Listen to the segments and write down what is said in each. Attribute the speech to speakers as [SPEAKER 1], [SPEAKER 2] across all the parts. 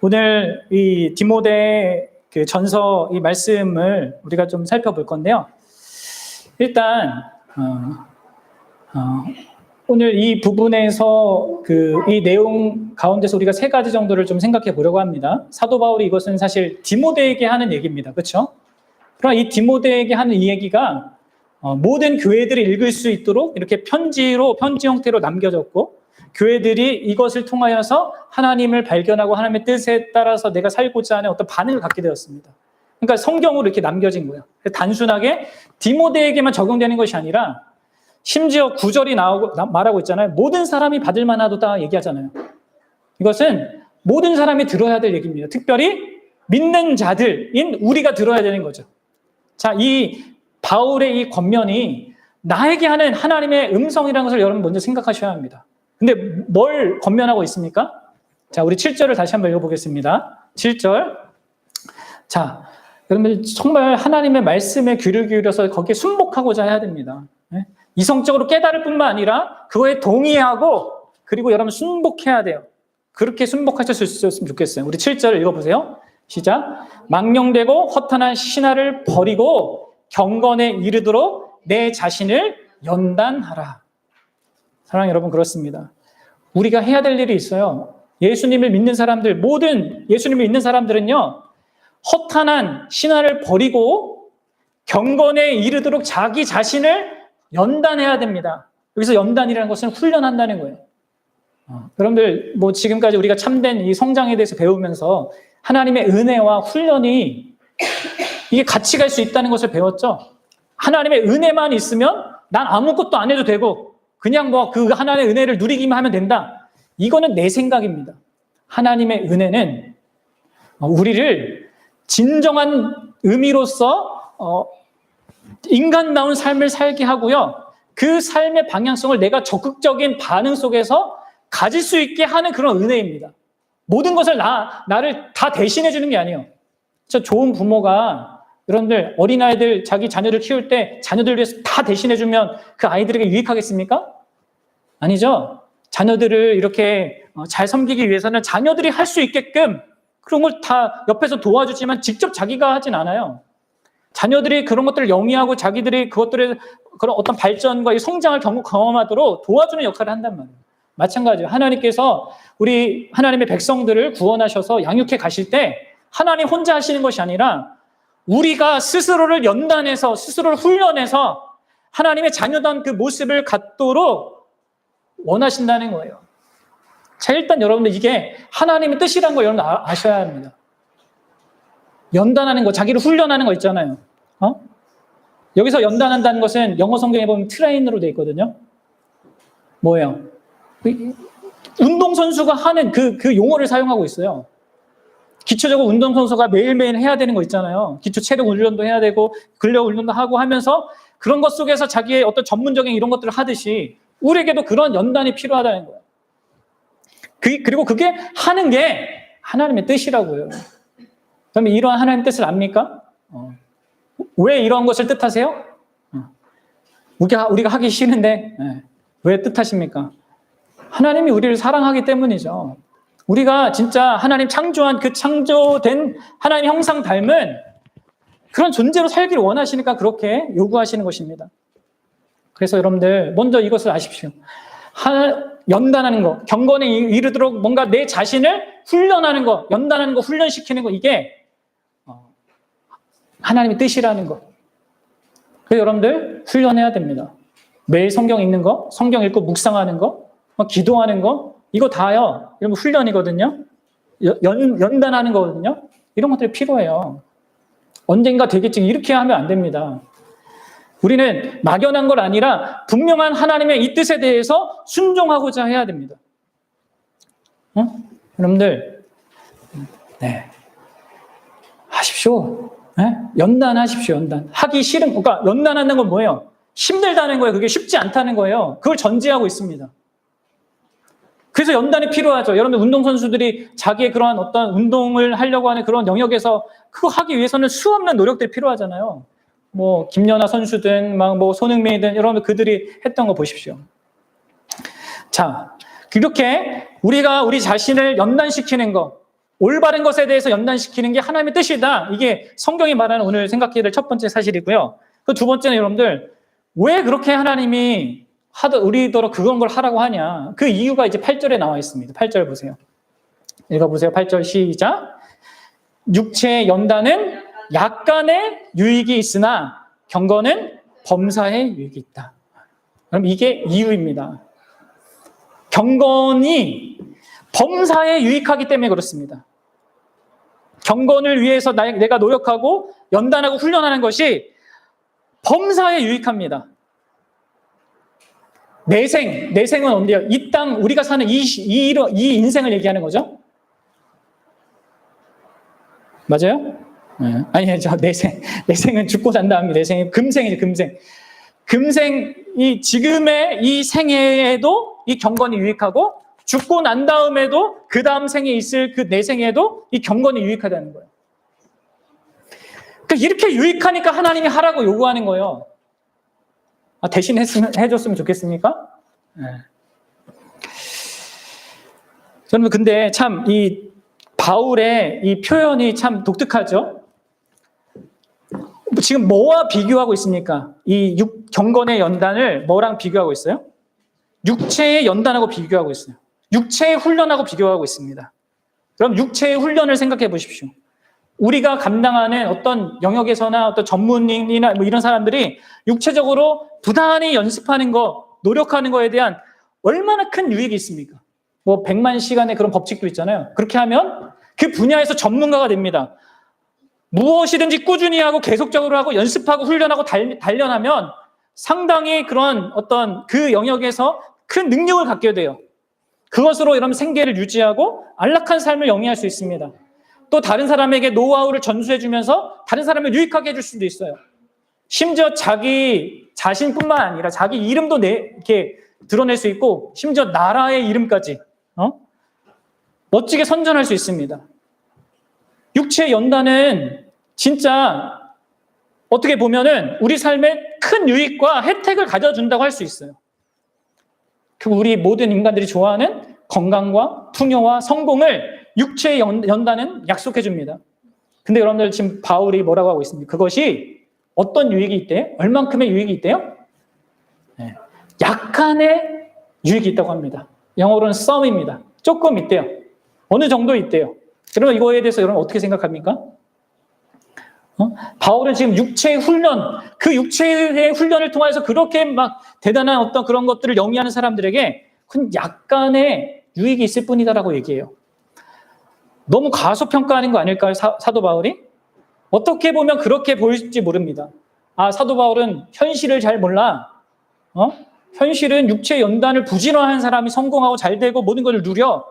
[SPEAKER 1] 오늘 이 디모데 그 전서 이 말씀을 우리가 좀 살펴볼 건데요. 일단 오늘 이 부분에서 이 내용 가운데서 우리가 세 가지 정도를 좀 생각해 보려고 합니다. 사도 바울이 이것은 사실 디모데에게 하는 얘기입니다. 그렇죠? 그러나 이 디모데에게 하는 이 얘기가 모든 교회들이 읽을 수 있도록 이렇게 편지 형태로 남겨졌고, 교회들이 이것을 통하여서 하나님을 발견하고 하나님의 뜻에 따라서 내가 살고자 하는 어떤 반응을 갖게 되었습니다. 그러니까 성경으로 이렇게 남겨진 거예요. 단순하게 디모데에게만 적용되는 것이 아니라 심지어 9절이 말하고 있잖아요. 모든 사람이 받을 만하도다 얘기하잖아요. 이것은 모든 사람이 들어야 될 얘기입니다. 특별히 믿는 자들인 우리가 들어야 되는 거죠. 자, 이 바울의 이 권면이 나에게 하는 하나님의 음성이라는 것을 여러분 먼저 생각하셔야 합니다. 근데 뭘 권면하고 있습니까? 자, 우리 7절을 다시 한번 읽어보겠습니다. 7절. 자, 여러분 정말 하나님의 말씀에 귀를 기울여서 거기에 순복하고자 해야 됩니다. 이성적으로 깨달을 뿐만 아니라 그거에 동의하고 그리고 여러분 순복해야 돼요. 그렇게 순복하셨을 수 있었으면 좋겠어요. 우리 7절 읽어보세요. 시작. 망령되고 허탄한 신화를 버리고 경건에 이르도록 내 자신을 연단하라. 사랑하는 여러분, 그렇습니다. 우리가 해야 될 일이 있어요. 예수님을 믿는 사람들, 모든 예수님을 믿는 사람들은요, 허탄한 신화를 버리고 경건에 이르도록 자기 자신을 연단해야 됩니다. 여기서 연단이라는 것은 훈련한다는 거예요. 여러분들, 지금까지 우리가 참된 이 성장에 대해서 배우면서 하나님의 은혜와 훈련이 이게 같이 갈 수 있다는 것을 배웠죠. 하나님의 은혜만 있으면 난 아무것도 안 해도 되고 그냥 그 하나님의 은혜를 누리기만 하면 된다. 이거는 내 생각입니다. 하나님의 은혜는 우리를 진정한 의미로서 인간다운 삶을 살게 하고요. 그 삶의 방향성을 내가 적극적인 반응 속에서 가질 수 있게 하는 그런 은혜입니다. 모든 것을 나를 다 대신해 주는 게 아니에요. 진짜 좋은 부모가 여러분들 어린아이들 자기 자녀를 키울 때 자녀들 위해서 다 대신해 주면 그 아이들에게 유익하겠습니까? 아니죠. 자녀들을 이렇게 잘 섬기기 위해서는 자녀들이 할 수 있게끔 그런 걸 다 옆에서 도와주지만 직접 자기가 하진 않아요. 자녀들이 그런 것들을 영위하고 자기들이 그것들의 그런 어떤 발전과 이 성장을 경험하도록 도와주는 역할을 한단 말이에요. 마찬가지예요. 하나님께서 우리 하나님의 백성들을 구원하셔서 양육해 가실 때 하나님 혼자 하시는 것이 아니라 우리가 스스로를 연단해서 스스로를 훈련해서 하나님의 자녀다운 그 모습을 갖도록 원하신다는 거예요. 자, 일단 여러분들 이게 하나님의 뜻이라는 걸 여러분 아셔야 합니다. 연단하는 거, 자기를 훈련하는 거 있잖아요. 여기서 연단한다는 것은 영어 성경에 보면 트레인으로 되어 있거든요. 뭐예요? 운동선수가 하는 그 용어를 사용하고 있어요. 기초적으로 운동선수가 매일매일 해야 되는 거 있잖아요. 기초 체력 훈련도 해야 되고 근력 훈련도 하고 하면서 그런 것 속에서 자기의 어떤 전문적인 이런 것들을 하듯이 우리에게도 그런 연단이 필요하다는 거예요. 그리고 그게 하는 게 하나님의 뜻이라고요. 그러면 이러한 하나님의 뜻을 압니까? 왜 이러한 것을 뜻하세요? 우리가 하기 싫은데 왜 뜻하십니까? 하나님이 우리를 사랑하기 때문이죠. 우리가 진짜 하나님 창조한 그 창조된 하나님 형상 닮은 그런 존재로 살기를 원하시니까 그렇게 요구하시는 것입니다. 그래서 여러분들 먼저 이것을 아십시오. 연단하는 거, 경건에 이르도록 뭔가 내 자신을 훈련하는 거, 연단하는 거, 훈련시키는 거, 이게 하나님의 뜻이라는 거. 그래서 여러분들 훈련해야 됩니다. 매일 성경 읽는 거, 성경 읽고 묵상하는 거, 기도하는 거, 이거 다요. 이런 거 훈련이거든요. 연단하는 거거든요. 이런 것들이 필요해요. 언젠가 되겠지. 이렇게 하면 안 됩니다. 우리는 막연한 걸 아니라 분명한 하나님의 이 뜻에 대해서 순종하고자 해야 됩니다. 여러분들, 하십시오. 연단하십시오. 연단. 하기 싫은, 그러니까 연단하는 건 뭐예요? 힘들다는 거예요. 그게 쉽지 않다는 거예요. 그걸 전제하고 있습니다. 그래서 연단이 필요하죠. 여러분, 운동선수들이 자기의 그러한 어떤 운동을 하려고 하는 그런 영역에서 그거 하기 위해서는 수없는 노력들이 필요하잖아요. 김연아 선수든, 손흥민이든, 여러분 그들이 했던 거 보십시오. 자, 이렇게 우리가 우리 자신을 연단시키는 거, 올바른 것에 대해서 연단시키는 게 하나님의 뜻이다. 이게 성경이 말하는 오늘 생각해야 될 첫 번째 사실이고요. 그 두 번째는 여러분들, 왜 그렇게 하나님이 우리더러 그런 걸 하라고 하냐. 그 이유가 이제 8절에 나와 있습니다. 8절 보세요. 읽어보세요. 8절 시작. 육체의 연단은 약간의 유익이 있으나 경건은 범사의 유익이 있다. 그럼 이게 이유입니다. 경건이 범사에 유익하기 때문에 그렇습니다. 경건을 위해서 내가 노력하고 연단하고 훈련하는 것이 범사에 유익합니다. 내생은 언제요? 이 땅, 우리가 사는 이 인생을 얘기하는 거죠? 맞아요? 네. 아니요, 내생은 죽고 난 다음에 내생이 금생이죠, 금생이 지금의 이 생애에도 이 경건이 유익하고 죽고 난 다음에도 그 다음 생에 있을 그 내생에도 이 경건이 유익하다는 거예요. 그러니까 이렇게 유익하니까 하나님이 하라고 요구하는 거예요. 대신 해줬으면 좋겠습니까? 네. 저는 근데 참 이 바울의 이 표현이 참 독특하죠. 지금 뭐와 비교하고 있습니까? 이 경건의 연단을 뭐랑 비교하고 있어요? 육체의 연단하고 비교하고 있어요. 육체의 훈련하고 비교하고 있습니다. 그럼 육체의 훈련을 생각해 보십시오. 우리가 감당하는 어떤 영역에서나 어떤 전문인이나 뭐 이런 사람들이 육체적으로 부단히 연습하는 거, 노력하는 거에 대한 얼마나 큰 유익이 있습니까? 뭐 100만 시간의 그런 법칙도 있잖아요. 그렇게 하면 그 분야에서 전문가가 됩니다. 무엇이든지 꾸준히 하고 계속적으로 하고 연습하고 훈련하고 단련하면 상당히 그런 어떤 그 영역에서 큰 능력을 갖게 돼요. 그것으로 여러분 생계를 유지하고 안락한 삶을 영위할 수 있습니다. 또 다른 사람에게 노하우를 전수해주면서 다른 사람을 유익하게 해줄 수도 있어요. 심지어 자기 자신뿐만 아니라 자기 이름도 이렇게 드러낼 수 있고 심지어 나라의 이름까지 멋지게 선전할 수 있습니다. 육체의 연단은 진짜 어떻게 보면은 우리 삶에 큰 유익과 혜택을 가져준다고 할 수 있어요. 우리 모든 인간들이 좋아하는 건강과 풍요와 성공을 육체의 연단은 약속해 줍니다. 근데 여러분들 지금 바울이 뭐라고 하고 있습니까? 그것이 어떤 유익이 있대요? 얼만큼의 유익이 있대요? 네. 약간의 유익이 있다고 합니다. 영어로는 some입니다. 조금 있대요. 어느 정도 있대요. 그러면 이거에 대해서 여러분 어떻게 생각합니까? 바울은 지금 육체의 훈련, 그 육체의 훈련을 통해서 그렇게 막 대단한 어떤 그런 것들을 영위하는 사람들에게 그 약간의 유익이 있을 뿐이다라고 얘기해요. 너무 과소평가하는 거 아닐까요, 사도 바울이? 어떻게 보면 그렇게 보일지 모릅니다. 사도 바울은 현실을 잘 몰라. 현실은 육체의 연단을 부지런한 사람이 성공하고 잘 되고 모든 걸 누려.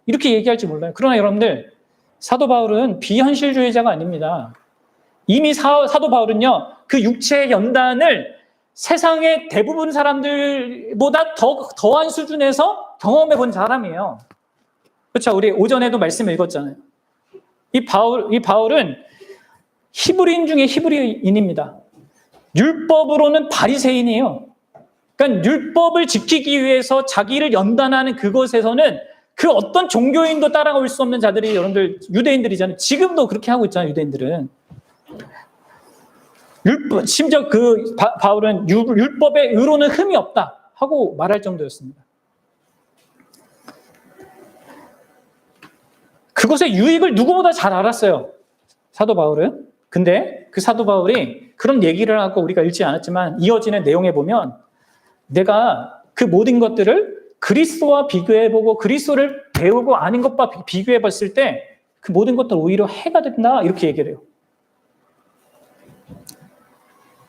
[SPEAKER 1] 이렇게 얘기할지 몰라요. 그러나 여러분들, 사도 바울은 비현실주의자가 아닙니다. 이미 사도 바울은요, 그 육체의 연단을 세상의 대부분 사람들보다 더한 수준에서 경험해 본 사람이에요. 그렇죠? 우리 오전에도 말씀 읽었잖아요. 이 바울은 히브리인 중에 히브리인입니다. 율법으로는 바리새인이에요. 그러니까 율법을 지키기 위해서 자기를 연단하는 그것에서는 그 어떤 종교인도 따라올 수 없는 자들이 여러분들 유대인들이잖아요. 지금도 그렇게 하고 있잖아요, 유대인들은. 심지어 바울은 율법의 의로는 흠이 없다 하고 말할 정도였습니다. 그것의 유익을 누구보다 잘 알았어요, 사도 바울은. 근데 그 사도 바울이 그런 얘기를 하고 우리가 읽지 않았지만 이어지는 내용에 보면 내가 그 모든 것들을 그리스도와 비교해보고 그리스도를 배우고 아는 것과 비교해봤을 때 그 모든 것들 오히려 해가 된다 이렇게 얘기를 해요.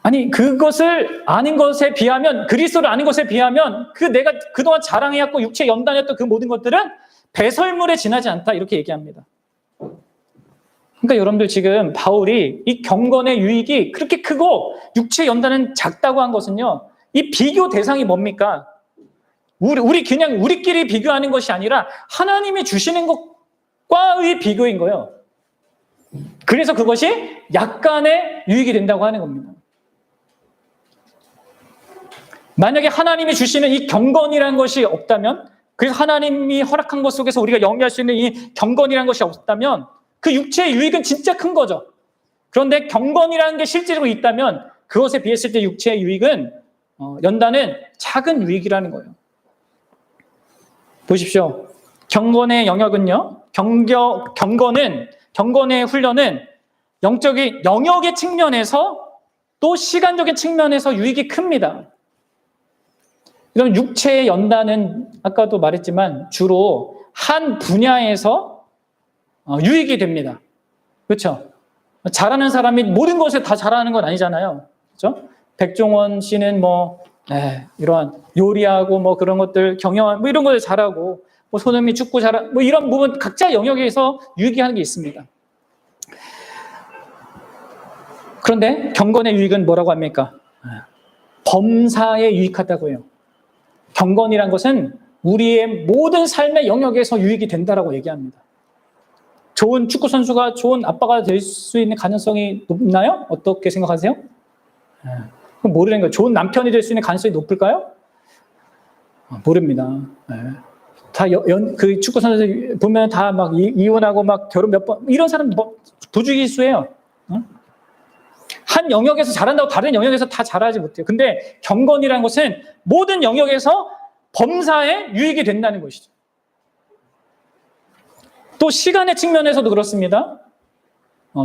[SPEAKER 1] 아니 그것을 아는 것에 비하면 그리스도를 아는 것에 비하면 내가 그동안 자랑해왔고 육체 연단했던 그 모든 것들은 배설물에 지나지 않다 이렇게 얘기합니다. 그러니까 여러분들 지금 바울이 이 경건의 유익이 그렇게 크고 육체 연단은 작다고 한 것은요, 이 비교 대상이 뭡니까? 우리 그냥 우리끼리 비교하는 것이 아니라 하나님이 주시는 것과의 비교인 거예요. 그래서 그것이 약간의 유익이 된다고 하는 겁니다. 만약에 하나님이 주시는 이 경건이라는 것이 없다면 그래서 하나님이 허락한 것 속에서 우리가 영위할 수 있는 이 경건이라는 것이 없다면 그 육체의 유익은 진짜 큰 거죠. 그런데 경건이라는 게 실제로 있다면 그것에 비했을 때 육체의 유익은 연단은 작은 유익이라는 거예요. 보십시오. 경건의 영역은요. 경건의 훈련은 영적인 영역의 측면에서 또 시간적인 측면에서 유익이 큽니다. 이런 육체의 연단은 아까도 말했지만 주로 한 분야에서 유익이 됩니다. 그렇죠? 잘하는 사람이 모든 것에 다 잘하는 건 아니잖아요. 그렇죠? 백종원 씨는 이러한 요리하고 그런 것들 경영 이런 것들 잘하고 손흥민 축구 잘하고 이런 부분 각자 영역에서 유익이 하는 게 있습니다. 그런데 경건의 유익은 뭐라고 합니까? 범사에 유익하다고 해요. 경건이란 것은 우리의 모든 삶의 영역에서 유익이 된다라고 얘기합니다. 좋은 축구 선수가 좋은 아빠가 될 수 있는 가능성이 높나요? 어떻게 생각하세요? 모르는 거예요. 좋은 남편이 될 수 있는 가능성이 높을까요? 모릅니다. 그 축구 선수 보면 다 막 이혼하고 막 결혼 몇 번 이런 사람 부주의수예요. 한 영역에서 잘한다고 다른 영역에서 다 잘하지 못해요. 근데 경건이라는 것은 모든 영역에서 범사에 유익이 된다는 것이죠. 또 시간의 측면에서도 그렇습니다.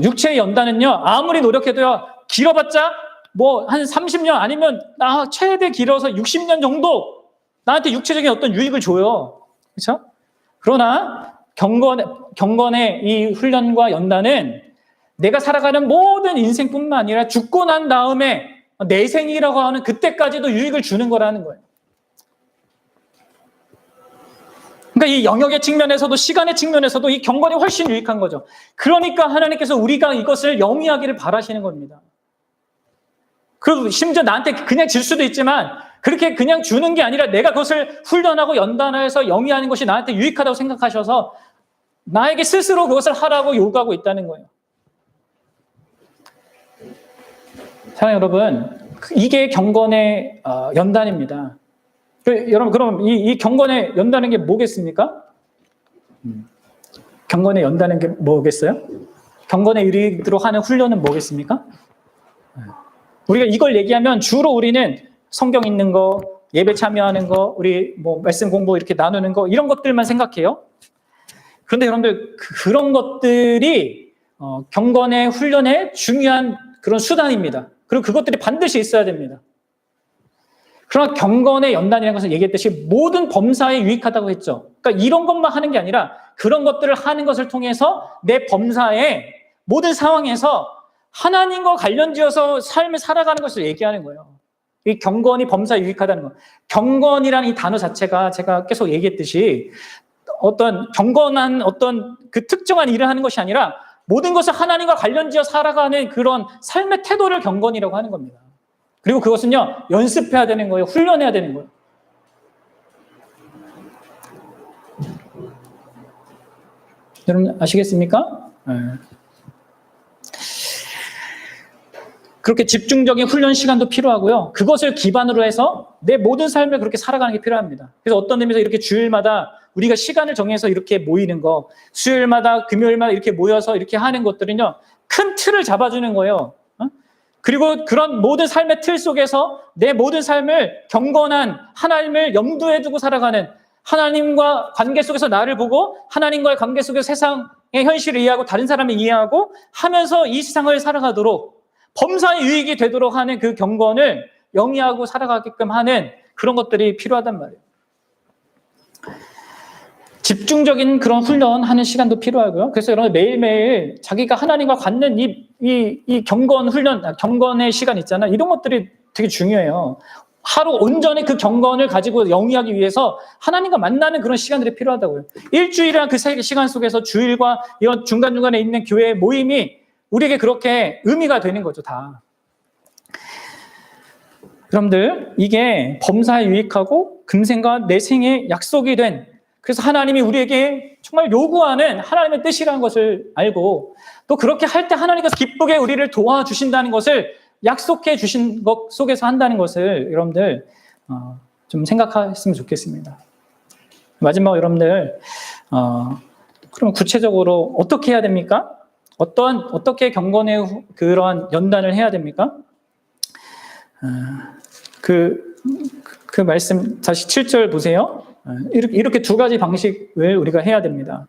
[SPEAKER 1] 육체의 연단은요, 아무리 노력해도요, 길어봤자 한 30년 아니면 최대 길어서 60년 정도 나한테 육체적인 어떤 유익을 줘요. 그렇죠? 그러나 경건의 이 훈련과 연단은 내가 살아가는 모든 인생뿐만 아니라 죽고 난 다음에 내생이라고 하는 그때까지도 유익을 주는 거라는 거예요. 그러니까 이 영역의 측면에서도 시간의 측면에서도 이 경건이 훨씬 유익한 거죠. 그러니까 하나님께서 우리가 이것을 영위하기를 바라시는 겁니다. 그리고 심지어 나한테 그냥 줄 수도 있지만 그렇게 그냥 주는 게 아니라 내가 그것을 훈련하고 연단해서 영위하는 것이 나한테 유익하다고 생각하셔서 나에게 스스로 그것을 하라고 요구하고 있다는 거예요. 사랑하는 여러분, 이게 경건의 연단입니다. 여러분, 그럼 이 경건의 연단인 게 뭐겠습니까? 경건의 연단인 게 뭐겠어요? 경건에 이르도록 하는 훈련은 뭐겠습니까? 우리가 이걸 얘기하면 주로 우리는 성경 읽는 거, 예배 참여하는 거, 우리 말씀 공부 이렇게 나누는 거 이런 것들만 생각해요. 그런데 여러분들 그런 것들이 경건의 훈련의 중요한 그런 수단입니다. 그리고 그것들이 반드시 있어야 됩니다. 그러나 경건의 연단이라는 것은 얘기했듯이 모든 범사에 유익하다고 했죠. 그러니까 이런 것만 하는 게 아니라 그런 것들을 하는 것을 통해서 내 범사의 모든 상황에서 하나님과 관련지어서 삶을 살아가는 것을 얘기하는 거예요. 이 경건이 범사에 유익하다는 거. 경건이라는 이 단어 자체가 제가 계속 얘기했듯이 어떤 경건한 어떤 그 특정한 일을 하는 것이 아니라 모든 것을 하나님과 관련지어 살아가는 그런 삶의 태도를 경건이라고 하는 겁니다. 그리고 그것은요, 연습해야 되는 거예요. 훈련해야 되는 거예요. 여러분 아시겠습니까? 네. 그렇게 집중적인 훈련 시간도 필요하고요. 그것을 기반으로 해서 내 모든 삶을 그렇게 살아가는 게 필요합니다. 그래서 어떤 의미에서 이렇게 주일마다 우리가 시간을 정해서 이렇게 모이는 거, 수요일마다, 금요일마다 이렇게 모여서 이렇게 하는 것들은요, 큰 틀을 잡아주는 거예요. 그리고 그런 모든 삶의 틀 속에서 내 모든 삶을 경건한 하나님을 염두에 두고 살아가는 하나님과 관계 속에서 나를 보고 하나님과의 관계 속에서 세상의 현실을 이해하고 다른 사람을 이해하고 하면서 이 세상을 살아가도록 범사의 유익이 되도록 하는 그 경건을 영위하고 살아가게끔 하는 그런 것들이 필요하단 말이에요. 집중적인 그런 훈련하는 시간도 필요하고요. 그래서 여러분 매일매일 자기가 하나님과 갖는 이 경건 훈련, 경건의 시간 있잖아요. 이런 것들이 되게 중요해요. 하루 온전히 그 경건을 가지고 영위하기 위해서 하나님과 만나는 그런 시간들이 필요하다고요. 일주일이란 그 시간 속에서 주일과 이런 중간중간에 있는 교회 모임이 우리에게 그렇게 의미가 되는 거죠, 다. 여러분들, 이게 범사에 유익하고 금생과 내생의 약속이 된, 그래서 하나님이 우리에게 정말 요구하는 하나님의 뜻이라는 것을 알고 또 그렇게 할 때 하나님께서 기쁘게 우리를 도와주신다는 것을 약속해 주신 것 속에서 한다는 것을 여러분들 좀 생각했으면 좋겠습니다. 마지막 여러분들, 그럼 구체적으로 어떻게 해야 됩니까? 어떻게 경건의 그러한 연단을 해야 됩니까? 그 말씀 다시 7절 보세요. 이렇게 두 가지 방식을 우리가 해야 됩니다.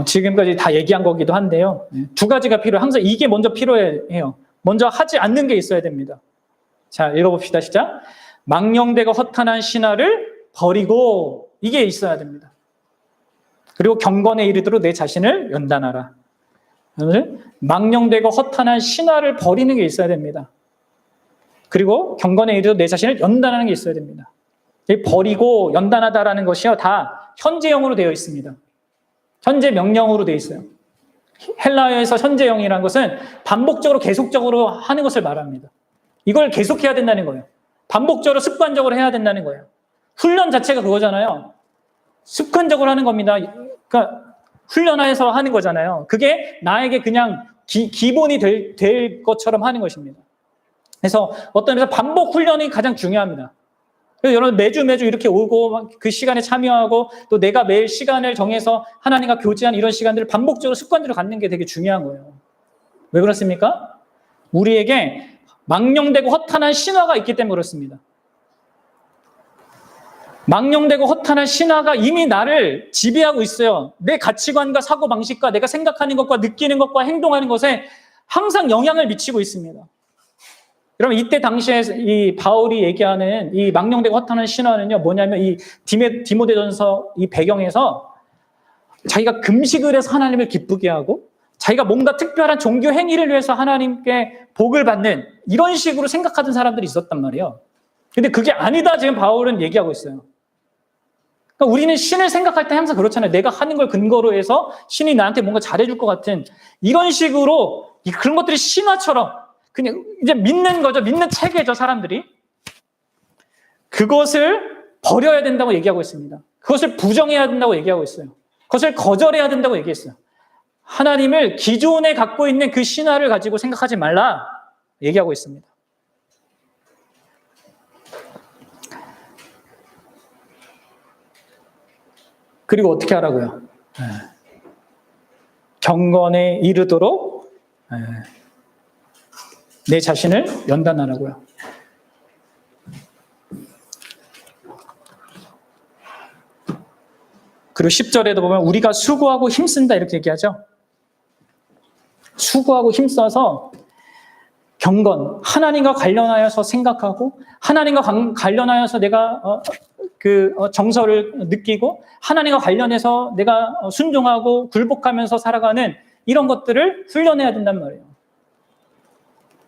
[SPEAKER 1] 지금까지 다 얘기한 거기도 한데요. 두 가지가 필요해요. 항상 이게 먼저 필요해요. 먼저 하지 않는 게 있어야 됩니다. 자, 읽어봅시다. 시작. 망령되고 허탄한 신화를 버리고, 이게 있어야 됩니다. 그리고 경건에 이르도록 내 자신을 연단하라. 망령되고 허탄한 신화를 버리는 게 있어야 됩니다. 그리고 경건에 이르도록 내 자신을 연단하는 게 있어야 됩니다. 버리고 연단하다라는 것이요, 다 현재형으로 되어 있습니다. 현재 명령으로 되어 있어요. 헬라어에서 현재형이라는 것은 반복적으로 계속적으로 하는 것을 말합니다. 이걸 계속해야 된다는 거예요. 반복적으로 습관적으로 해야 된다는 거예요. 훈련 자체가 그거잖아요. 습관적으로 하는 겁니다. 그러니까 훈련해서 하는 거잖아요. 그게 나에게 그냥 기본이 될 것처럼 하는 것입니다. 그래서 어떤 의미에서 반복 훈련이 가장 중요합니다. 그래서 여러분 매주 이렇게 오고 그 시간에 참여하고 또 내가 매일 시간을 정해서 하나님과 교제하는 이런 시간들을 반복적으로 습관적으로 갖는 게 되게 중요한 거예요. 왜 그렇습니까? 우리에게 망령되고 허탄한 신화가 있기 때문에 그렇습니다. 망령되고 허탄한 신화가 이미 나를 지배하고 있어요. 내 가치관과 사고방식과 내가 생각하는 것과 느끼는 것과 행동하는 것에 항상 영향을 미치고 있습니다. 여러분, 이때 당시에 이 바울이 얘기하는 이 망령되고 허탄한 신화는요, 뭐냐면 이 디모데전서 이 배경에서 자기가 금식을 해서 하나님을 기쁘게 하고 자기가 뭔가 특별한 종교 행위를 위해서 하나님께 복을 받는 이런 식으로 생각하던 사람들이 있었단 말이에요. 근데 그게 아니다 지금 바울은 얘기하고 있어요. 그러니까 우리는 신을 생각할 때 항상 그렇잖아요. 내가 하는 걸 근거로 해서 신이 나한테 뭔가 잘해줄 것 같은 이런 식으로 그런 것들이 신화처럼 그냥 이제 믿는 거죠. 믿는 체계죠, 사람들이. 그것을 버려야 된다고 얘기하고 있습니다. 그것을 부정해야 된다고 얘기하고 있어요. 그것을 거절해야 된다고 얘기했어요. 하나님을 기존에 갖고 있는 그 신화를 가지고 생각하지 말라 얘기하고 있습니다. 그리고 어떻게 하라고요? 경건에 이르도록 내 자신을 연단하라고요. 그리고 10절에도 보면 우리가 수고하고 힘쓴다 이렇게 얘기하죠. 수고하고 힘써서 경건, 하나님과 관련하여서 생각하고 하나님과 관련하여서 내가 정서를 느끼고 하나님과 관련해서 내가 순종하고 굴복하면서 살아가는 이런 것들을 훈련해야 된단 말이에요.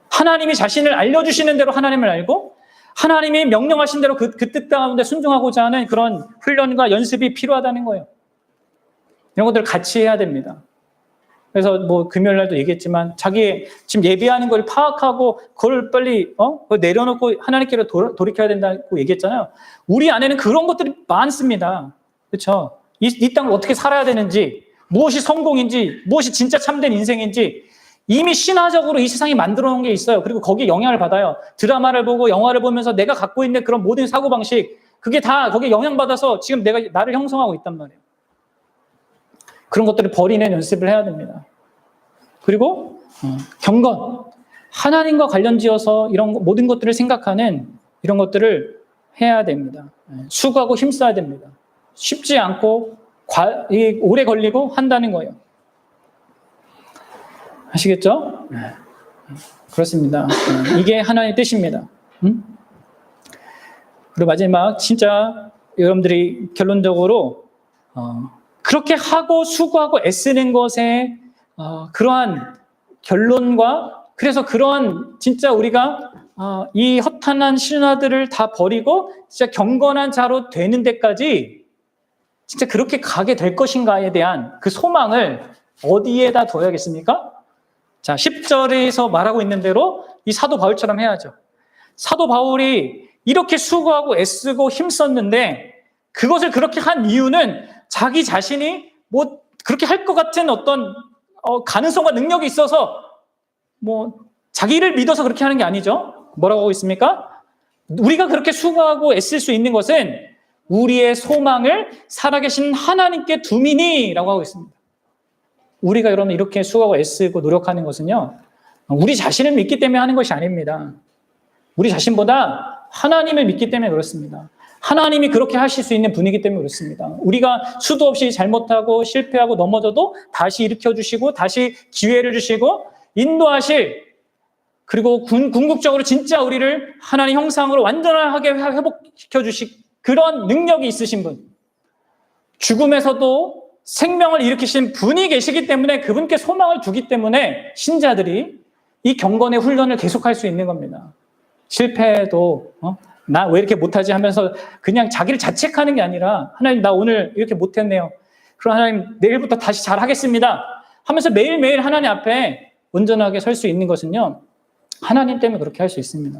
[SPEAKER 1] 하나님이 자신을 알려주시는 대로 하나님을 알고 하나님이 명령하신 대로 그 뜻 가운데 순종하고자 하는 그런 훈련과 연습이 필요하다는 거예요. 이런 것들을 같이 해야 됩니다. 그래서 뭐 금요일 날도 얘기했지만 자기 지금 예배하는 걸 파악하고 그걸 빨리 그걸 내려놓고 하나님께로 돌이켜야 된다고 얘기했잖아요. 우리 안에는 그런 것들이 많습니다. 그렇죠? 이 땅을 어떻게 살아야 되는지, 무엇이 성공인지, 무엇이 진짜 참된 인생인지 이미 신화적으로 이 세상이 만들어 놓은 게 있어요. 그리고 거기에 영향을 받아요. 드라마를 보고 영화를 보면서 내가 갖고 있는 그런 모든 사고방식, 그게 다 거기에 영향받아서 지금 내가 나를 형성하고 있단 말이에요. 그런 것들을 버리는 연습을 해야 됩니다. 그리고 경건, 하나님과 관련지어서 이런 모든 것들을 생각하는 이런 것들을 해야 됩니다. 수고하고 힘써야 됩니다. 쉽지 않고 오래 걸리고 한다는 거예요. 아시겠죠? 그렇습니다. 이게 하나님의 뜻입니다. 그리고 마지막 진짜 여러분들이 결론적으로 그렇게 하고 수고하고 애쓰는 것에 그러한 결론과 그래서 그러한 진짜 우리가 이 허탄한 신화들을 다 버리고 진짜 경건한 자로 되는 데까지 진짜 그렇게 가게 될 것인가에 대한 그 소망을 어디에다 둬야겠습니까? 자, 10절에서 말하고 있는 대로 이 사도 바울처럼 해야죠. 사도 바울이 이렇게 수고하고 애쓰고 힘썼는데 그것을 그렇게 한 이유는 자기 자신이 뭐 그렇게 할 것 같은 어떤 가능성과 능력이 있어서 뭐 자기를 믿어서 그렇게 하는 게 아니죠. 뭐라고 하고 있습니까? 우리가 그렇게 수고하고 애쓸 수 있는 것은 우리의 소망을 살아계신 하나님께 둠이니라고 하고 있습니다. 우리가 여러분 이렇게 수고하고 애쓰고 노력하는 것은요, 우리 자신을 믿기 때문에 하는 것이 아닙니다. 우리 자신보다 하나님을 믿기 때문에 그렇습니다. 하나님이 그렇게 하실 수 있는 분이기 때문에 그렇습니다. 우리가 수도 없이 잘못하고 실패하고 넘어져도 다시 일으켜주시고 다시 기회를 주시고 인도하실, 그리고 궁극적으로 진짜 우리를 하나님 형상으로 완전하게 회복시켜 주실 그런 능력이 있으신 분, 죽음에서도 생명을 일으키신 분이 계시기 때문에 그분께 소망을 두기 때문에 신자들이 이 경건의 훈련을 계속할 수 있는 겁니다. 실패해도 나 왜 이렇게 못하지 하면서 그냥 자기를 자책하는 게 아니라 하나님 나 오늘 이렇게 못했네요. 그럼 하나님 내일부터 다시 잘하겠습니다 하면서 매일매일 하나님 앞에 온전하게 설 수 있는 것은요, 하나님 때문에 그렇게 할 수 있습니다.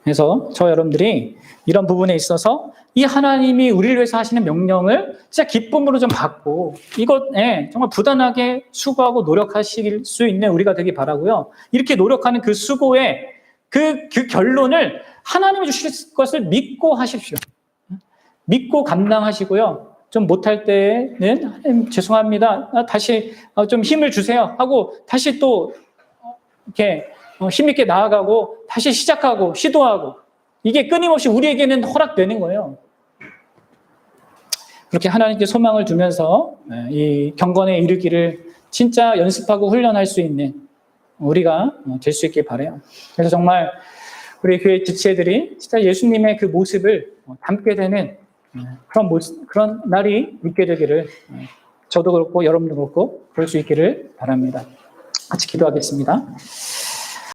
[SPEAKER 1] 그래서 저 여러분들이 이런 부분에 있어서 이 하나님이 우리를 위해서 하시는 명령을 진짜 기쁨으로 좀 받고 이것에 정말 부단하게 수고하고 노력하실 수 있는 우리가 되기 바라고요. 이렇게 노력하는 그 수고의 그 결론을 하나님이 주실 것을 믿고 하십시오. 믿고 감당하시고요. 좀 못할 때는 하나님 죄송합니다. 다시 좀 힘을 주세요 하고 다시 또 이렇게 힘있게 나아가고 다시 시작하고 시도하고 이게 끊임없이 우리에게는 허락되는 거예요. 그렇게 하나님께 소망을 두면서 이 경건에 이르기를 진짜 연습하고 훈련할 수 있는 우리가 될 수 있길 바라요. 그래서 정말 우리 교회 지체들이 진짜 예수님의 그 모습을 담게 되는 그런 날이 있게 되기를 저도 그렇고 여러분도 그렇고 그럴 수 있기를 바랍니다. 같이 기도하겠습니다.